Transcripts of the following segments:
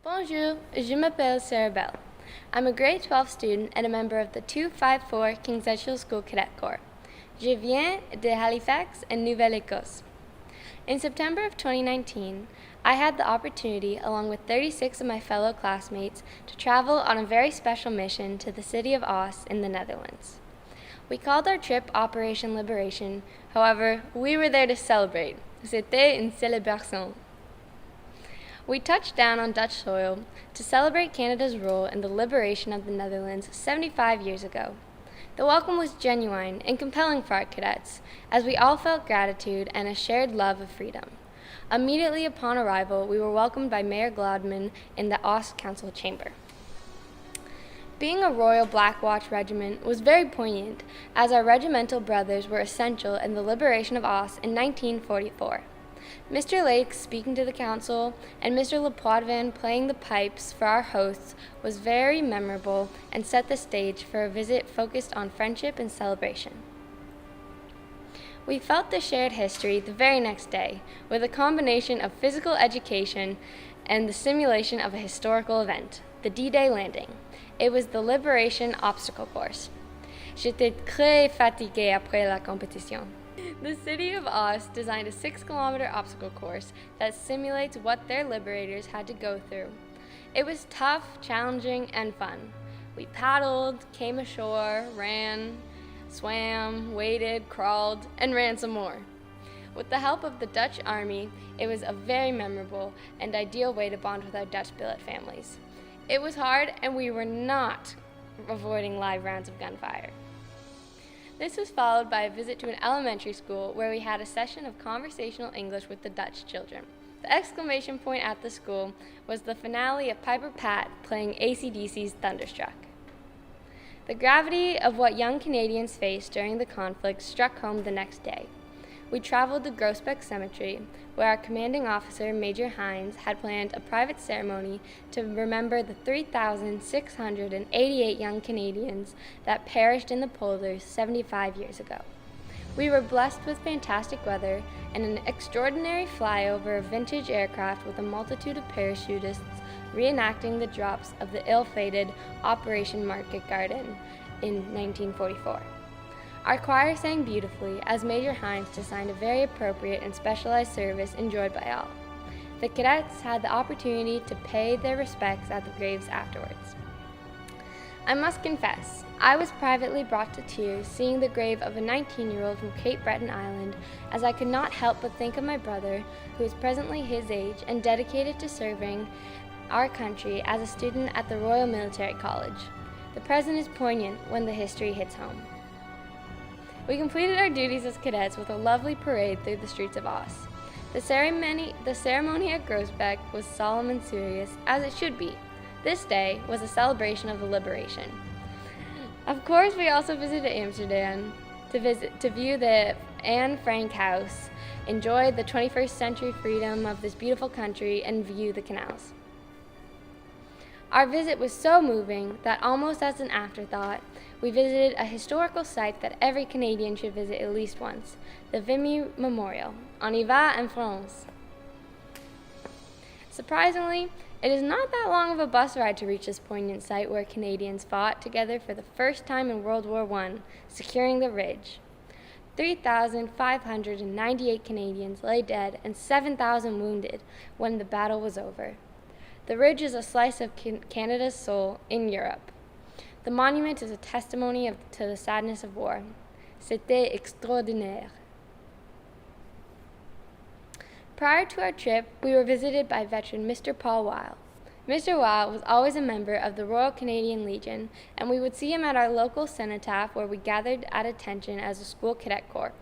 Bonjour, je m'appelle Sarah Bell. I'm a grade 12 student and a member of the 254 King's Edgehill School Cadet Corps. Je viens de Halifax in Nouvelle-Écosse. In September of 2019, I had the opportunity, along with 36 of my fellow classmates, to travel on a very special mission to the city of Oss in the Netherlands. We called our trip Operation Liberation, however, we were there to celebrate. C'était une célébration. We touched down on Dutch soil to celebrate Canada's role in the liberation of the Netherlands 75 years ago. The welcome was genuine and compelling for our cadets, as we all felt gratitude and a shared love of freedom. Immediately upon arrival, we were welcomed by Mayor Glaudman in the Oss Council chamber. Being a Royal Black Watch regiment was very poignant, as our regimental brothers were essential in the liberation of Oss in 1944. Mr. Lake speaking to the council and Mr. Lepoitvin playing the pipes for our hosts was very memorable and set the stage for a visit focused on friendship and celebration. We felt the shared history the very next day with a combination of physical education and the simulation of a historical event, the D-Day landing. It was the Liberation Obstacle Course. J'étais très fatiguée après la compétition. The city of Oss designed a 6-kilometer obstacle course that simulates what their liberators had to go through. It was tough, challenging, and fun. We paddled, came ashore, ran, swam, waded, crawled, and ran some more. With the help of the Dutch Army, it was a very memorable and ideal way to bond with our Dutch billet families. It was hard, and we were not avoiding live rounds of gunfire. This was followed by a visit to an elementary school where we had a session of conversational English with the Dutch children. The exclamation point at the school was the finale of Piper Pat playing AC/DC's Thunderstruck. The gravity of what young Canadians faced during the conflict struck home the next day. We traveled to Groesbeck Cemetery, where our commanding officer, Major Hines, had planned a private ceremony to remember the 3,688 young Canadians that perished in the polders 75 years ago. We were blessed with fantastic weather and an extraordinary flyover of vintage aircraft with a multitude of parachutists reenacting the drops of the ill-fated Operation Market Garden in 1944. Our choir sang beautifully as Major Hines designed a very appropriate and specialized service enjoyed by all. The cadets had the opportunity to pay their respects at the graves afterwards. I must confess, I was privately brought to tears seeing the grave of a 19-year-old from Cape Breton Island, as I could not help but think of my brother, who is presently his age and dedicated to serving our country as a student at the Royal Military College. The present is poignant when the history hits home. We completed our duties as cadets with a lovely parade through the streets of Oss. The ceremony at Groesbeck was solemn and serious, as it should be. This day was a celebration of the liberation. Of course, we also visited Amsterdam to view the Anne Frank House, enjoy the 21st century freedom of this beautiful country, and view the canals. Our visit was so moving that almost as an afterthought, we visited a historical site that every Canadian should visit at least once, the Vimy Memorial. On y va en France. Surprisingly, it is not that long of a bus ride to reach this poignant site where Canadians fought together for the first time in World War I, securing the Ridge. 3,598 Canadians lay dead and 7,000 wounded when the battle was over. The Ridge is a slice of Canada's soul in Europe. The monument is a testimony to the sadness of war. C'était extraordinaire. Prior to our trip, we were visited by veteran Mr. Paul Weil. Mr. Weil was always a member of the Royal Canadian Legion, and we would see him at our local cenotaph where we gathered at attention as a school cadet corps.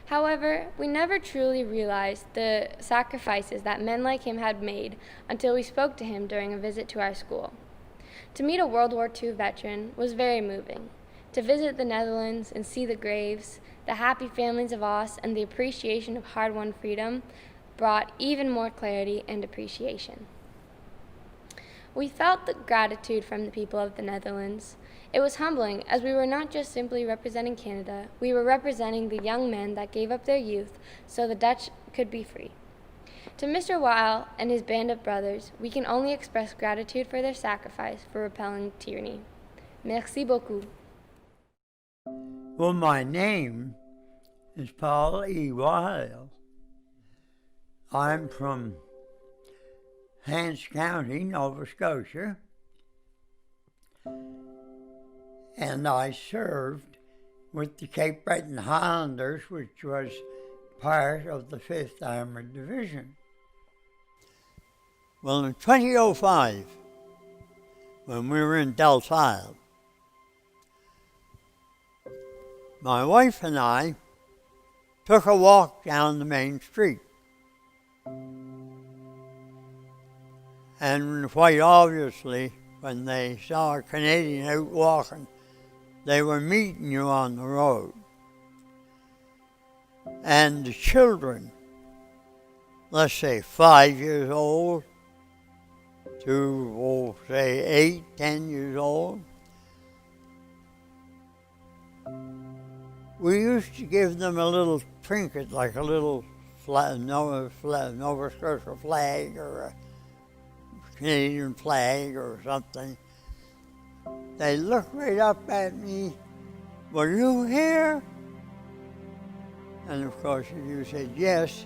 However, we never truly realized the sacrifices that men like him had made until we spoke to him during a visit to our school. To meet a World War II veteran was very moving. To visit the Netherlands and see the graves, the happy families of Oss, and the appreciation of hard-won freedom brought even more clarity and appreciation. We felt the gratitude from the people of the Netherlands. It was humbling, as we were not just simply representing Canada, we were representing the young men that gave up their youth so the Dutch could be free. To Mr. Weil and his band of brothers, we can only express gratitude for their sacrifice for repelling tyranny. Merci beaucoup. Well, my name is Paul E. Weil. I'm from Hants County, Nova Scotia, and I served with the Cape Breton Highlanders, which was part of the 5th Armored Division. Well, in 2005, when we were in Delfile, my wife and I took a walk down the main street. And quite obviously, when they saw a Canadian out walking, they were meeting you on the road. And the children, let's say 5 years old to, say 8, 10 years old, we used to give them a little trinket, like a little Nova Scotia flag or a Canadian flag or something. They looked right up at me, "Were you here?" And of course, if you said yes,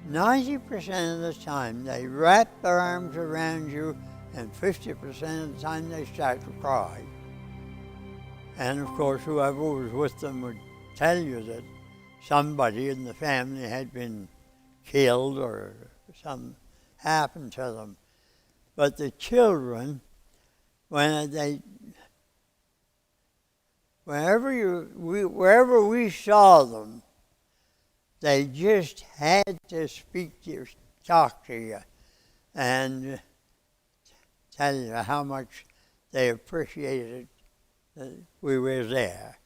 90% of the time they wrap their arms around you, and 50% of the time they start to cry. And of course, whoever was with them would tell you that somebody in the family had been killed or something happened to them. But the children, wherever we saw them, they just had to talk to you, and tell you how much they appreciated that we were there.